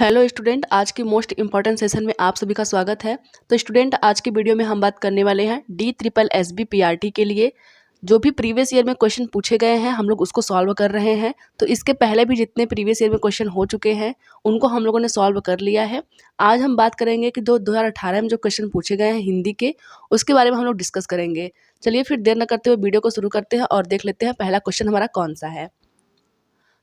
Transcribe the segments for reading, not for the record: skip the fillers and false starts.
Hello student, आज की most important session में आप सभी का स्वागत है। तो स्टूडेंट, आज की वीडियो में हम बात करने वाले हैं DSSB-PRT के लिए जो भी प्रीवियस ईयर में क्वेश्चन पूछे गए हैं हम लोग उसको सॉल्व कर रहे हैं। तो इसके पहले भी जितने प्रीवियस ईयर में क्वेश्चन हो चुके हैं उनको हम लोगों ने सॉल्व कर लिया है। आज हम बात करेंगे कि 2018 में जो क्वेश्चन पूछे गए हैं हिंदी के, उसके बारे में हम लोग डिस्कस करेंगे। चलिए फिर देर न करते हुए वीडियो को शुरू करते हैं और देख लेते हैं पहला क्वेश्चन हमारा कौन सा है।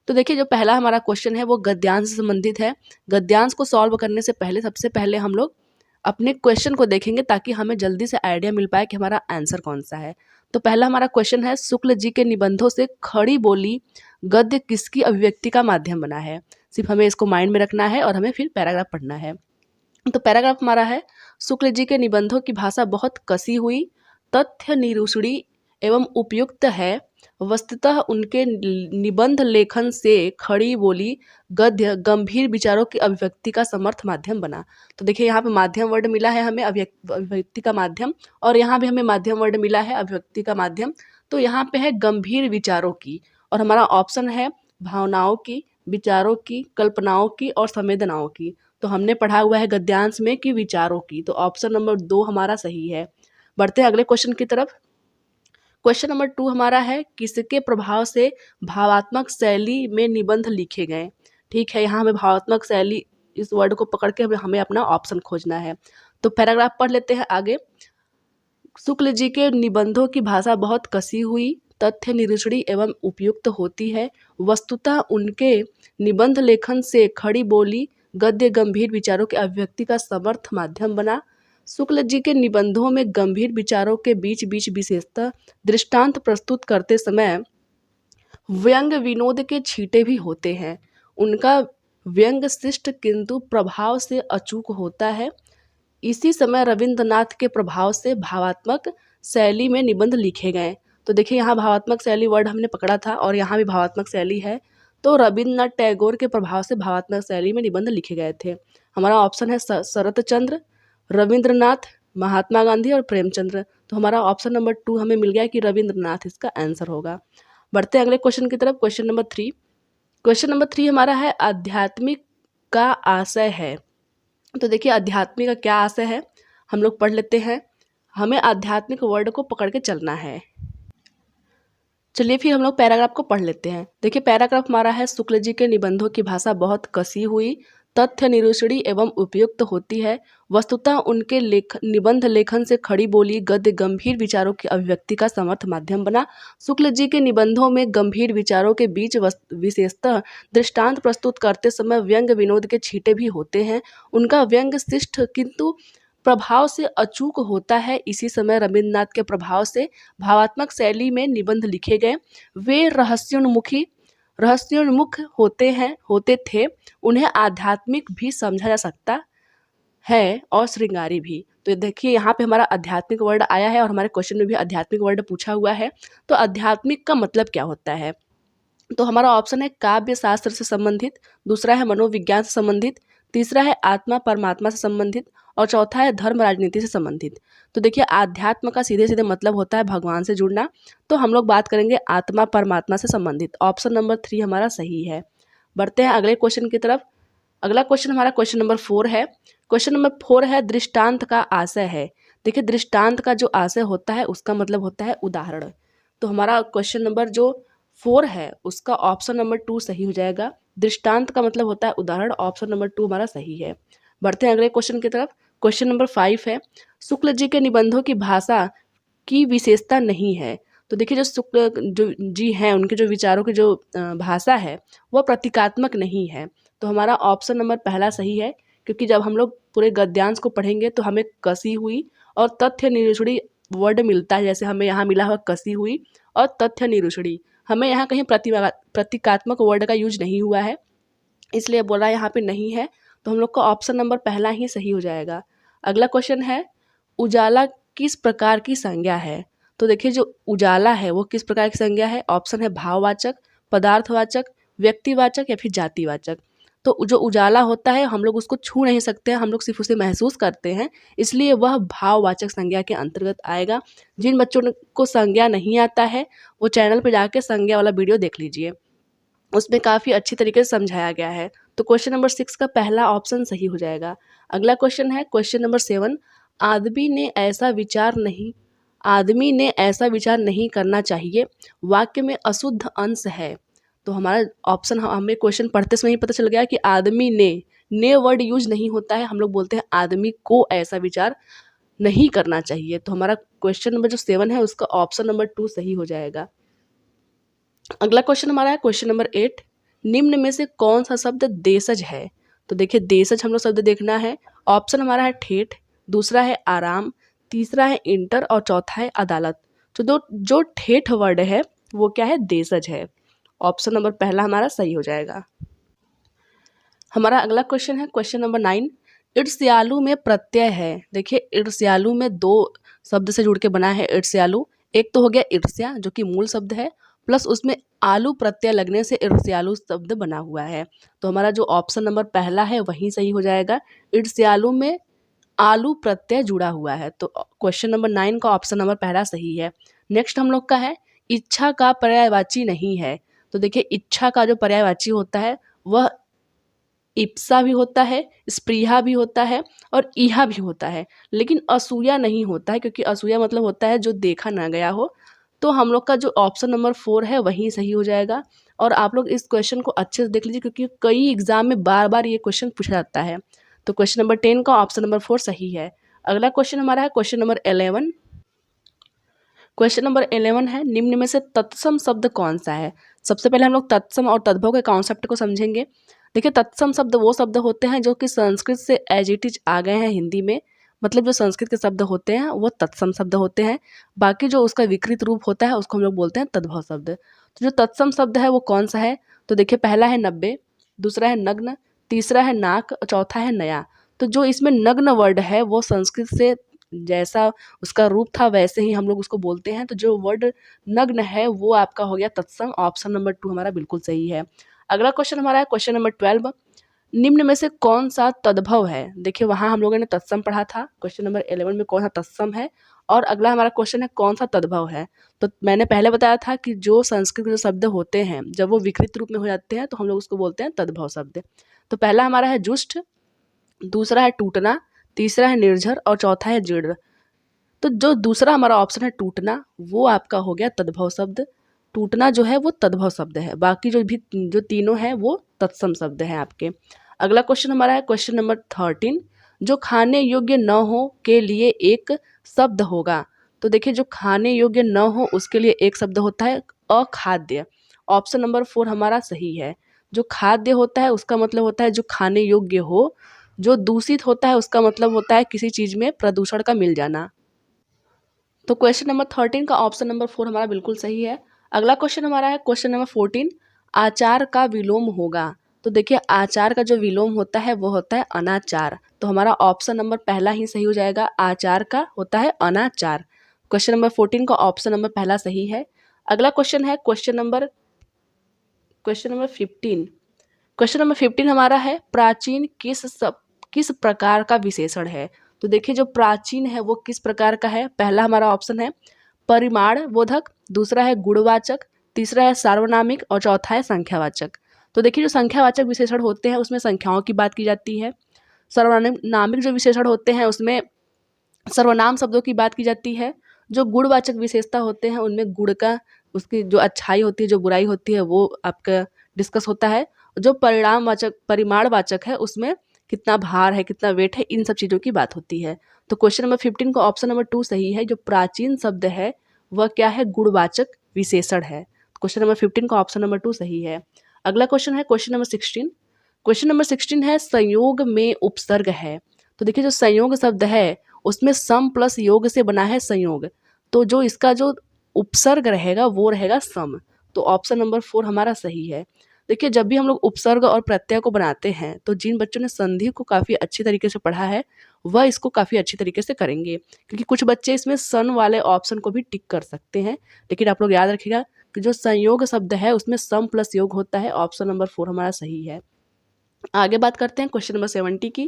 तो देखिए, जो पहला हमारा क्वेश्चन है वो गद्यांश से संबंधित है। गद्यांश को सॉल्व करने से पहले सबसे पहले हम लोग अपने क्वेश्चन को देखेंगे ताकि हमें जल्दी से आइडिया मिल पाए कि हमारा आंसर कौन सा है। तो पहला हमारा क्वेश्चन है, शुक्ल जी के निबंधों से खड़ी बोली गद्य किसकी अभिव्यक्ति का माध्यम बना है। सिर्फ हमें इसको माइंड में रखना है और हमें फिर पैराग्राफ पढ़ना है। तो पैराग्राफ हमारा है, शुक्ल जी के निबंधों की भाषा बहुत कसी हुई, तथ्य निरूषणी एवं उपयुक्त है। वस्तुतः उनके निबंध लेखन से खड़ी बोली गद्य गंभीर विचारों की अभिव्यक्ति का समर्थ माध्यम बना। तो देखिए, यहाँ पे माध्यम वर्ड मिला है हमें, अभिव्यक्ति का माध्यम, और यहाँ भी हमें माध्यम वर्ड मिला है अभिव्यक्ति का माध्यम। तो यहाँ पे है गंभीर विचारों की, और हमारा ऑप्शन है भावनाओं की, विचारों की, कल्पनाओं की और संवेदनाओं की। तो हमने पढ़ा हुआ है गद्यांश में कि विचारों की, तो ऑप्शन नंबर 2 हमारा सही है। बढ़ते हैं अगले क्वेश्चन की तरफ। क्वेश्चन नंबर 2 हमारा है, किसके प्रभाव से भावात्मक शैली में निबंध लिखे गए। ठीक है, यहाँ हमें भावात्मक शैली इस वर्ड को पकड़ के हमें अपना ऑप्शन खोजना है। तो पैराग्राफ पढ़ लेते हैं आगे। शुक्ल जी के निबंधों की भाषा बहुत कसी हुई, तथ्य निरूषणी एवं उपयुक्त होती है। वस्तुतः उनके निबंध लेखन से खड़ी बोली गद्य गंभीर विचारों के अभिव्यक्ति का समर्थ माध्यम बना। शुक्ल जी के निबंधों में गंभीर विचारों के बीच बीच विशेषतः दृष्टांत प्रस्तुत करते समय व्यंग विनोद के छींटे भी होते हैं। उनका व्यंग शिष्ट किंतु प्रभाव से अचूक होता है। इसी समय रविंद्रनाथ के प्रभाव से भावात्मक शैली में निबंध लिखे गए। तो देखिए, यहाँ भावात्मक शैली वर्ड हमने पकड़ा था और यहाँ भी भावात्मक शैली है। तो रविंद्रनाथ टैगोर के प्रभाव से भावात्मक शैली में निबंध लिखे गए थे। हमारा ऑप्शन है शरत चंद्र, रविंद्रनाथ, महात्मा गांधी और प्रेमचंद्र। तो हमारा ऑप्शन नंबर 2 हमें मिल गया कि रविंद्रनाथ इसका आंसर होगा। बढ़ते हैं अगले क्वेश्चन की तरफ। Question number 3। क्वेश्चन नंबर 3 हमारा है, आध्यात्मिक का आशय है। तो देखिए, आध्यात्मिक का क्या आशय है हम लोग पढ़ लेते हैं। हमें आध्यात्मिक वर्ड को पकड़ के चलना है। चलिए फिर हम लोग पैराग्राफ को पढ़ लेते हैं। देखिए, पैराग्राफ हमारा है, शुक्ल जी के निबंधों की भाषा बहुत कसी हुई, तथ्य निरूषणी एवं उपयुक्त होती है। वस्तुतः उनके निबंध लेखन से खड़ी बोली गद्य गंभीर विचारों की अभिव्यक्ति का समर्थ माध्यम बना। शुक्ल जी के निबंधों में गंभीर विचारों के बीच विशेषतः दृष्टांत प्रस्तुत करते समय व्यंग विनोद के छींटे भी होते हैं। उनका व्यंग शिष्ट किंतु प्रभाव से अचूक होता है। इसी समय रविंद्रनाथ के प्रभाव से भावात्मक शैली में निबंध लिखे गए। वे रहस्योन्मुख होते थे। उन्हें आध्यात्मिक भी समझा जा सकता है और श्रृंगारी भी। तो देखिए, यहाँ पे हमारा आध्यात्मिक वर्ड आया है और हमारे क्वेश्चन में भी आध्यात्मिक वर्ड पूछा हुआ है। तो आध्यात्मिक का मतलब क्या होता है? तो हमारा ऑप्शन है काव्य शास्त्र से संबंधित, दूसरा है मनोविज्ञान से संबंधित, तीसरा है आत्मा परमात्मा से संबंधित और चौथा है धर्म राजनीति से संबंधित। तो देखिए, आध्यात्म का सीधे सीधे मतलब होता है भगवान से जुड़ना। तो हम लोग बात करेंगे आत्मा परमात्मा से संबंधित। ऑप्शन नंबर 3 हमारा सही है। बढ़ते हैं अगले क्वेश्चन की तरफ। अगला क्वेश्चन हमारा क्वेश्चन नंबर 4 है। क्वेश्चन नंबर 4 है, दृष्टांत का आशय है। देखिए, दृष्टांत का जो आशय होता है उसका मतलब होता है उदाहरण। तो हमारा क्वेश्चन नंबर जो 4 है उसका ऑप्शन नंबर 2 सही हो जाएगा। दृष्टांत का मतलब होता है उदाहरण, ऑप्शन नंबर 2 हमारा सही है। बढ़ते हैं अगले क्वेश्चन की तरफ। क्वेश्चन नंबर 5 है, शुक्ल जी के निबंधों की भाषा की विशेषता नहीं है। तो देखिए, जो शुक्ल जो जी हैं उनके जो विचारों की जो भाषा है वह प्रतीकात्मक नहीं है। तो हमारा ऑप्शन नंबर पहला सही है, क्योंकि जब हम लोग पूरे गद्यांश को पढ़ेंगे तो हमें कसी हुई और तथ्य निरूषणी वर्ड मिलता है। जैसे हमें यहाँ मिला हुआ कसी हुई और तथ्य निरूषणी, हमें यहाँ कहीं प्रतीकात्मक वर्ड का यूज नहीं हुआ है, इसलिए बोला यहाँ पे नहीं है। तो हम लोग का ऑप्शन नंबर पहला ही सही हो जाएगा। अगला क्वेश्चन है, उजाला किस प्रकार की संज्ञा है। तो देखिए, जो उजाला है वो किस प्रकार की संज्ञा है। ऑप्शन है भाववाचक, पदार्थवाचक, व्यक्तिवाचक या फिर जातिवाचक। तो जो उजाला होता है हम लोग उसको छू नहीं सकते हैं, हम लोग सिर्फ उसे महसूस करते हैं, इसलिए वह भाववाचक संज्ञा के अंतर्गत आएगा। जिन बच्चों को संज्ञा नहीं आता है वो चैनल पर जाके संज्ञा वाला वीडियो देख लीजिए, उसमें काफ़ी अच्छी तरीके से समझाया गया है। तो क्वेश्चन नंबर 6 का पहला ऑप्शन सही हो जाएगा। अगला क्वेश्चन है क्वेश्चन नंबर 7, आदमी ने ऐसा विचार नहीं करना चाहिए, वाक्य में अशुद्ध अंश है। तो हमारा ऑप्शन, हमें क्वेश्चन पढ़ते समय ही पता चल गया कि आदमी ने वर्ड यूज नहीं होता है, हम लोग बोलते हैं आदमी को ऐसा विचार नहीं करना चाहिए। तो हमारा क्वेश्चन नंबर जो 7 है उसका ऑप्शन नंबर 2 सही हो जाएगा। अगला क्वेश्चन हमारा है क्वेश्चन नंबर 8, निम्न में से कौन सा शब्द देशज है। तो देखिए देशज हम लोग शब्द देखना है। ऑप्शन हमारा है ठेठ, दूसरा है आराम, तीसरा है इंटर और चौथा है अदालत। तो जो ठेठ वर्ड है वो क्या है, देशज है। ऑप्शन नंबर पहला हमारा सही हो जाएगा। हमारा अगला क्वेश्चन है क्वेश्चन नंबर 9, ईर्ष्यालु में प्रत्यय है। देखिए ईर्ष्यालु में 2 शब्द से जुड़ के बना है ईर्ष्यालु। एक तो हो गया ईर्ष्या जो कि मूल शब्द है, प्लस उसमें आलू प्रत्यय लगने से ईर्ष्यालु शब्द बना हुआ है। तो हमारा जो ऑप्शन नंबर पहला है वही सही हो जाएगा। ईर्ष्यालु में आलू प्रत्यय जुड़ा हुआ है। तो क्वेश्चन नंबर 9 का ऑप्शन नंबर पहला सही है। नेक्स्ट हम लोग का है इच्छा का पर्यायवाची नहीं है। तो देखिए इच्छा का जो पर्यायवाची होता है वह इप्सा भी होता है, स्पृहा भी होता है और इहा भी होता है, लेकिन असूया नहीं होता है, क्योंकि असूया मतलब होता है जो देखा ना गया हो। तो हम लोग का जो ऑप्शन नंबर 4 है वही सही हो जाएगा। और आप लोग इस क्वेश्चन को अच्छे से देख लीजिए, क्योंकि कई एग्जाम में बार बार ये क्वेश्चन पूछा जाता है। तो क्वेश्चन नंबर 10 का ऑप्शन नंबर 4 सही है। अगला क्वेश्चन हमारा है क्वेश्चन नंबर 11। क्वेश्चन नंबर 11 है, निम्न में से तत्सम शब्द कौन सा है। सबसे पहले हम लोग तत्सम और तद्भव के कॉन्सेप्ट को समझेंगे। देखिए तत्सम शब्द वो शब्द होते हैं जो कि संस्कृत से एज इट इज आ गए हैं हिंदी में, मतलब जो संस्कृत के शब्द होते हैं वो तत्सम शब्द होते हैं। बाकी जो उसका विकृत रूप होता है उसको हम लोग बोलते हैं तद्भव शब्द। तो जो तत्सम शब्द है वो कौन सा है, तो देखिए पहला है 90, दूसरा है नग्न, तीसरा है नाक और चौथा है नया। तो जो इसमें नग्न वर्ड है वो संस्कृत से जैसा उसका रूप था वैसे ही हम लोग उसको बोलते हैं। तो जो वर्ड नग्न है वो आपका हो गया तत्सम। ऑप्शन नंबर 2 हमारा बिल्कुल सही है। अगला क्वेश्चन हमारा है क्वेश्चन नंबर 12, निम्न में से कौन सा तद्भव है। देखिए वहाँ हम लोगों ने तत्सम पढ़ा था, क्वेश्चन नंबर 11 में कौन सा तत्सम है, और अगला हमारा क्वेश्चन है कौन सा तद्भव है। तो मैंने पहले बताया था कि जो संस्कृत के जो शब्द होते हैं जब वो विकृत रूप में हो जाते हैं तो हम लोग उसको बोलते हैं तद्भव शब्द। तो पहला हमारा है जुष्ट, दूसरा है टूटना, तीसरा है निर्झर और चौथा है जीर्ण। तो जो दूसरा हमारा ऑप्शन है टूटना वो आपका हो गया तद्भव शब्द। टूटना जो है वो तद्भव शब्द है, बाकी जो तीनों हैं वो तत्सम शब्द हैं आपके। अगला क्वेश्चन हमारा है क्वेश्चन नंबर 13, जो खाने योग्य न हो के लिए एक शब्द होगा। तो देखिए जो खाने योग्य न हो उसके लिए एक शब्द होता है अखाद्य। ऑप्शन नंबर 4 हमारा सही है। जो खाद्य होता है उसका मतलब होता है जो खाने योग्य हो, जो दूषित होता है उसका मतलब होता है किसी चीज़ में प्रदूषण का मिल जाना। तो क्वेश्चन नंबर 13 का ऑप्शन नंबर 4 हमारा बिल्कुल सही है। अगला क्वेश्चन हमारा है क्वेश्चन नंबर 14, आचार का विलोम होगा। तो देखिए आचार का जो विलोम होता है वो होता है अनाचार। तो हमारा ऑप्शन नंबर पहला ही सही हो जाएगा, आचार का होता है अनाचार। क्वेश्चन नंबर 14 का ऑप्शन नंबर पहला सही है। अगला क्वेश्चन है क्वेश्चन नंबर 15। क्वेश्चन नंबर 15 हमारा है प्राचीन किस प्रकार का विशेषण है। तो देखिए जो प्राचीन है वो किस प्रकार का है। पहला हमारा ऑप्शन है परिमाण बोधक, दूसरा है गुणवाचक, तीसरा है सार्वनामिक और चौथा है संख्यावाचक। तो देखिए जो संख्यावाचक विशेषण होते हैं उसमें संख्याओं की बात की जाती है। सर्वनामिक जो विशेषण होते हैं उसमें सर्वनाम शब्दों की बात की जाती है। जो गुणवाचक विशेषता होते हैं उनमें गुण का, उसकी जो अच्छाई होती है जो बुराई होती है वो आपका डिस्कस होता है। जो परिमाणवाचक है उसमें कितना भार है कितना वेट है इन सब चीज़ों की बात होती है। तो क्वेश्चन नंबर 15 का ऑप्शन नंबर 2 सही है। जो प्राचीन शब्द है वह क्या है, गुणवाचक विशेषण है। क्वेश्चन नंबर 15 का ऑप्शन नंबर 2 सही है। अगला क्वेश्चन है क्वेश्चन नंबर 16। क्वेश्चन नंबर 16 है संयोग में उपसर्ग है। तो देखिए जो संयोग शब्द है उसमें सम प्लस योग से बना है संयोग। तो जो इसका जो उपसर्ग रहेगा वो रहेगा सम। तो ऑप्शन नंबर 4 हमारा सही है। देखिए जब भी हम लोग उपसर्ग और प्रत्यय को बनाते हैं तो जिन बच्चों ने संधि को काफ़ी अच्छी तरीके से पढ़ा है वह इसको काफ़ी अच्छी तरीके से करेंगे, क्योंकि कुछ बच्चे इसमें सन वाले ऑप्शन को भी टिक कर सकते हैं। लेकिन आप लोग याद रखिएगा कि जो संयोग शब्द है उसमें सम प्लस योग होता है। ऑप्शन नंबर 4 हमारा सही है। आगे बात करते हैं क्वेश्चन नंबर 70 की।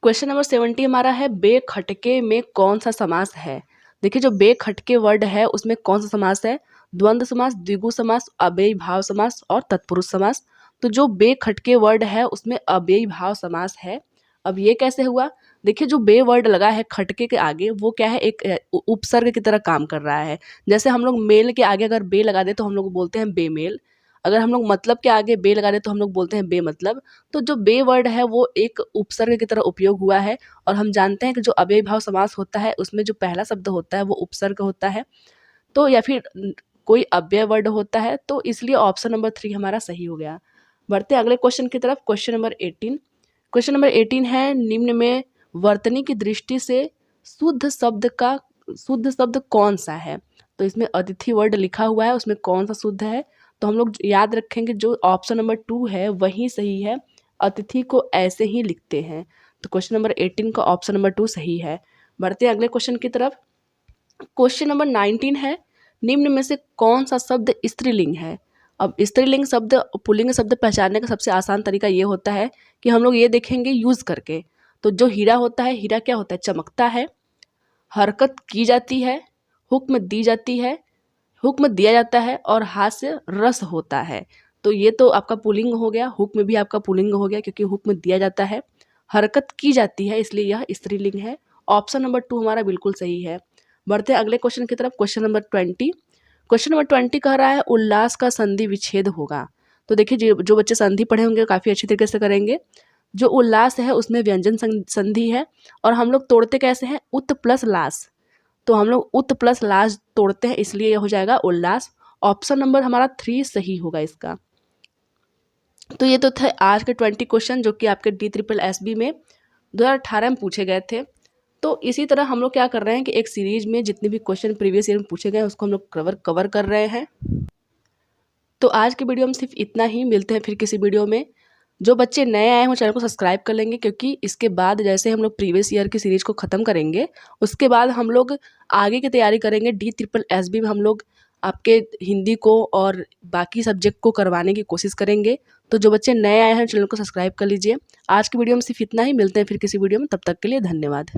क्वेश्चन नंबर 70 हमारा है बेखटके में कौन सा समास है। देखिए जो बेखटके वर्ड है उसमें कौन सा समास है, द्वंद्व समास, द्विगु समास, अव्ययी भाव समास और तत्पुरुष समास। तो जो बे खटके वर्ड है उसमें अव्ययी भाव समास है। अब ये कैसे हुआ? देखिए जो बे वर्ड लगा है खटके के आगे वो क्या है, एक उपसर्ग की तरह काम कर रहा है। जैसे हम लोग मेल के आगे अगर बे लगा दे तो हम लोग बोलते हैं बेमेल, अगर हम लोग मतलब के आगे बे लगा दे तो हम लोग बोलते हैं बेमतलब। तो जो बे वर्ड है वो एक उपसर्ग की तरह उपयोग हुआ है, और हम जानते हैं कि जो अव्ययी भाव समास होता है उसमें जो पहला शब्द होता है वो उपसर्ग होता है, तो या फिर कोई अव्यय वर्ड होता है, तो इसलिए ऑप्शन नंबर 3 हमारा सही हो गया। बढ़ते हैं अगले क्वेश्चन की तरफ। Question number 18। क्वेश्चन नंबर 18 है, निम्न में वर्तनी की दृष्टि से शुद्ध शब्द कौन सा है? तो इसमें अतिथि वर्ड लिखा हुआ है, उसमें कौन सा शुद्ध है? तो हम लोग याद रखेंगे जो ऑप्शन नंबर 2 है वही सही है, अतिथि को ऐसे ही लिखते हैं। तो क्वेश्चन नंबर 18 का ऑप्शन नंबर 2 सही है। बढ़ते हैं अगले क्वेश्चन की तरफ। क्वेश्चन नंबर 19 है, निम्न में से कौन सा शब्द स्त्रीलिंग है? अब स्त्रीलिंग शब्द पुल्लिंग शब्द पहचानने का सबसे आसान तरीका ये होता है कि हम लोग ये देखेंगे यूज़ करके। तो जो हीरा होता है, हीरा क्या होता है? चमकता है, हरकत की जाती है, हुक्म दी जाती है, हुक्म दिया जाता है, और हास्य रस होता है। तो ये तो आपका पुल्लिंग हो गया, हुक्म भी आपका पुल्लिंग हो गया क्योंकि हुक्म दिया जाता है, हरकत की जाती है इसलिए यह स्त्रीलिंग है। ऑप्शन नंबर 2 हमारा बिल्कुल सही है। बढ़ते हैं अगले क्वेश्चन की तरफ। Question number 20। क्वेश्चन नंबर 20 कह रहा है उल्लास का संधि विच्छेद होगा। तो देखिए जो बच्चे संधि पढ़े होंगे काफ़ी अच्छी तरीके से करेंगे। जो उल्लास है उसमें व्यंजन संधि है, और हम लोग तोड़ते कैसे हैं? उत प्लस लास। तो हम लोग उत प्लस लास तोड़ते हैं, इसलिए यह हो जाएगा उल्लास। ऑप्शन नंबर हमारा 3 सही होगा इसका। तो ये तो थे आज के 20 क्वेश्चन जो कि आपके DSSB में 2018 में पूछे गए थे। तो इसी तरह हम लोग क्या कर रहे हैं कि एक सीरीज में जितने भी क्वेश्चन प्रीवियस ईयर में पूछे गए उसको हम लोग कवर कर रहे हैं। तो आज के वीडियो में सिर्फ इतना ही, मिलते हैं फिर किसी वीडियो में। जो बच्चे नए आए हैं वो चैनल को सब्सक्राइब कर लेंगे, क्योंकि इसके बाद जैसे हम लोग प्रीवियस ईयर की सीरीज को ख़त्म करेंगे उसके बाद हम लोग आगे की तैयारी करेंगे। DSSB में हम लोग आपके हिंदी को और बाकी सब्जेक्ट को करवाने की कोशिश करेंगे। तो जो बच्चे नए आए हैं चैनल को सब्सक्राइब कर लीजिए। आज की वीडियो में सिर्फ इतना ही, मिलते हैं फिर किसी वीडियो में, तब तक के लिए धन्यवाद।